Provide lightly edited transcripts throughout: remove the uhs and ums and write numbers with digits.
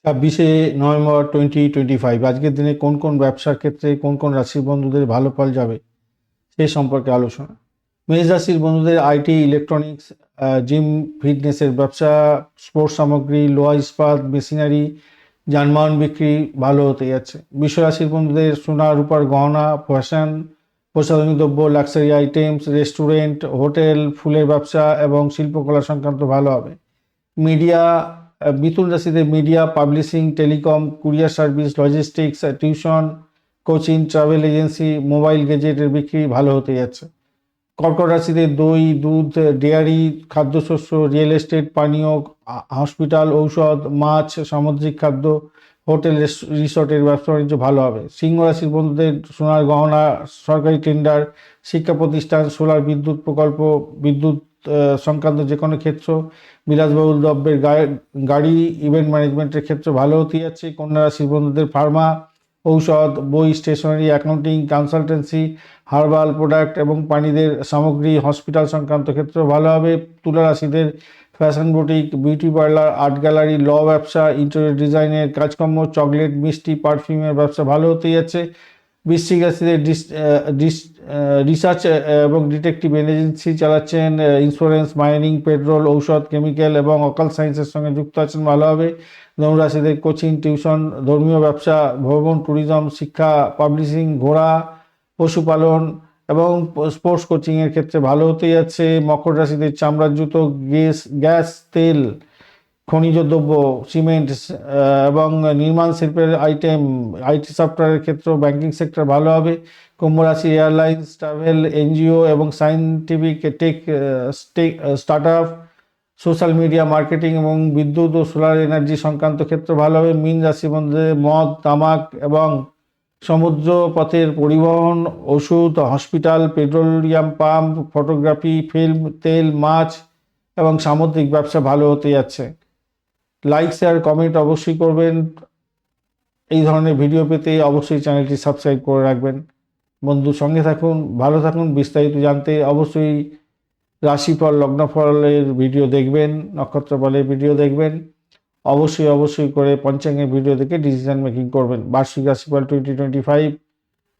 26 November 2025 আজকের দিনে কোন কোন ব্যবসার ক্ষেত্রে কোন কোন রাশির বন্ধুদের ভালো ফল যাবে সেই সম্পর্কে আলোচনা। মেষ রাশির বন্ধুদের আইটি, ইলেকট্রনিক্স, জিম, ফিটনেসের ব্যবসা, স্পোর্টস সামগ্রী, লোহা ইস্পাত, মেশিনারি, যানবাহন বিক্রি ভালো হতে যাচ্ছে। বৃষ রাশির বন্ধুদের সোনা, রূপার গহনা, ফ্যাশন, প্রসাধনী দ্রব্য, লাক্সারি আইটেমস, রেস্টুরেন্ট, হোটেল, ফুলের ব্যবসা এবং শিল্পকলা সংক্রান্ত ভালো হবে। মিডিয়া, মিথুন রাশিদের media, publishing, telecom, courier service, logistics, tuition, coaching, travel agency, mobile গ্যাজেটের বিক্রি ভালো হতে যাচ্ছে। কর্কট রাশিদের দই, দুধ, ডেয়ারি, খাদ্যশস্য, রিয়েল এস্টেট, পানীয়, হসপিটাল, ঔষধ, মাছ, সামুদ্রিক খাদ্য, হোটেল, রিসর্টের ব্যবসা বাণিজ্য ভালো হবে। সিংহ রাশির বন্ধুদের সোনার গহনা, সরকারি টেন্ডার, শিক্ষা প্রতিষ্ঠান, সোলার বিদ্যুৎ প্রকল্প, বিদ্যুৎ সংক্রান্ত যে কোনো ক্ষেত্র, বিলাসবহুল দ্রব্যের গাড়ি, ইভেন্ট ম্যানেজমেন্টের ক্ষেত্রে ভালো হতে যাচ্ছে। কন্যা রাশির বন্ধুদের ফার্মা, ঔষধ, বই, stationery, accounting, consultancy, herbal product এবং পানীয়দের সামগ্রী, হসপিটাল সংক্রান্ত ক্ষেত্র ভালো হবে। তুলা রাশিদের fashion boutique, beauty parlour, art gallery, law ব্যবসা, ইন্টেরিয়র ডিজাইনের কাজকর্ম, চকলেট, মিষ্টি, পারফিউমের ব্যবসা ভালো হতে যাচ্ছে। বৃশ্চিক রাশিদের রিসার্চ এবং ডিটেকটিভ এজেন্সি চালাচ্ছেন, ইন্স্যুরেন্স, মাইনিং, পেট্রোল, ঔষধ, কেমিক্যাল এবং অকাল সায়েন্সের সঙ্গে যুক্ত আছেন, ভালো হবে। ধনু রাশিদের কোচিং, টিউশন, ধর্মীয় ব্যবসা, ভ্রমণ, ট্যুরিজম, শিক্ষা, পাবলিশিং, ঘোড়া, পশুপালন এবং স্পোর্টস কোচিংয়ের ক্ষেত্রে ভালো হতে যাচ্ছে। মকর রাশিদের চামড়ার জুতো, গ্যাস, তেল, খনিজ দ্রব্য, সিমেন্ট এবং নির্মাণ শিল্পের আইটেম, আইটি সফটওয়্যারের ক্ষেত্র, ব্যাংকিং সেক্টর ভালো হবে। কুম্ভ রাশি এয়ারলাইন্স, ট্রাভেল, এনজিও এবং scientific tech startup, social media marketing এবং বিদ্যুৎ ও সোলার এনার্জি সংক্রান্ত ক্ষেত্র ভালো হবে। মীন রাশি মধ্যে মদ, তামাক এবং সমুদ্র পথের পরিবহন, ওষুধ, hospital, petroleum pump, photography, film, তেল, মাছ এবং সামুদ্রিক ব্যবসা ভালো হতে যাচ্ছে। লাইক, শেয়ার, কমেন্ট অবশ্যই করবেন। এই ধরনের ভিডিও পেতে অবশ্যই চ্যানেলটি সাবস্ক্রাইব করে রাখবেন। বন্ধু সঙ্গে থাকুন, ভালো থাকুন। বিস্তারিত জানতে অবশ্যই রাশিফল, লগ্নফলের ভিডিও দেখবেন, নক্ষত্রফলের ভিডিও দেখবেন। অবশ্যই করে পঞ্চাঙ্গের ভিডিও দেখে ডিসিশন মেকিং করবেন। বার্ষিক রাশিফল 2025,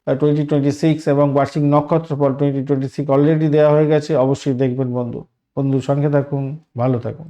2026 এবং বার্ষিক নক্ষত্রফল 2026 অলরেডি দেওয়া হয়ে গেছে। অবশ্যই দেখবেন বন্ধু। সঙ্গে থাকুন, ভালো থাকুন।